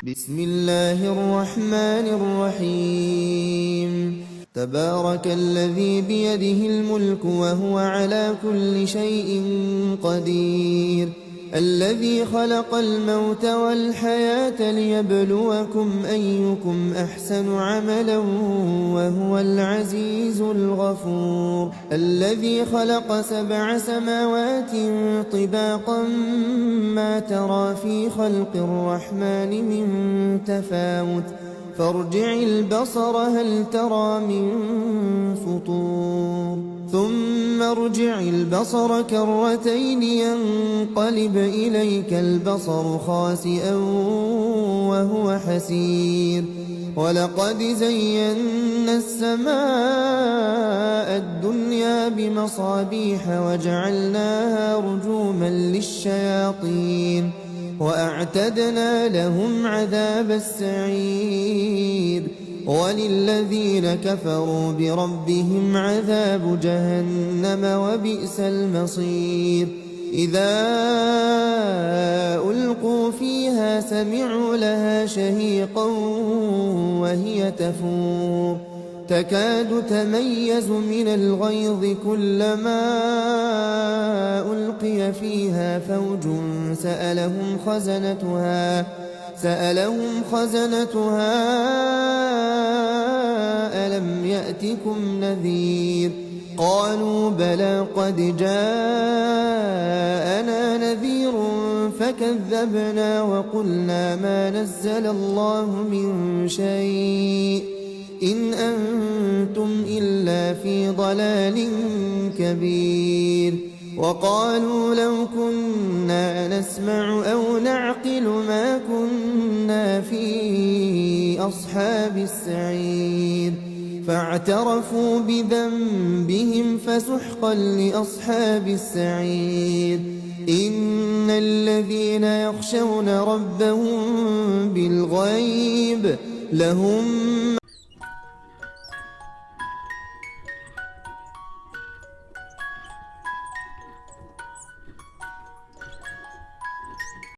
بسم الله الرحمن الرحيم تبارك الذي بيده الملك وهو على كل شيء قدير الذي خلق الموت والحياة ليبلوكم أيكم أحسن عملا وهو العزيز الغفور الذي خلق 7 سماوات طباقا ما ترى في خلق الرحمن من تفاوت فارجع البصر هل ترى من فطور ثم ارجع البصر كرتين ينقلب إليك البصر خاسئا وهو حسير ولقد زينا السماء الدنيا بمصابيح وجعلناها رجوما للشياطين وأعتدنا لهم عذاب السعير وللذين كفروا بربهم عذاب جهنم وبئس المصير إذا ألقوا فيها سمعوا لها شهيقا وهي تفور تكاد تميز من الغيظ كلما ألقي فيها فوج سألهم خزنتها ألم يأتكم نذير قالوا بلى قد جاءنا نذير فكذبنا وقلنا ما نزل الله من شيء إن أنتم إلا في ضلال كبير وقالوا لو كنا نسمع أو نعقل ما كنا في أصحاب السعير فاعترفوا بذنبهم فسحقا لأصحاب السعير إن الذين يخشون ربهم بالغيب لهم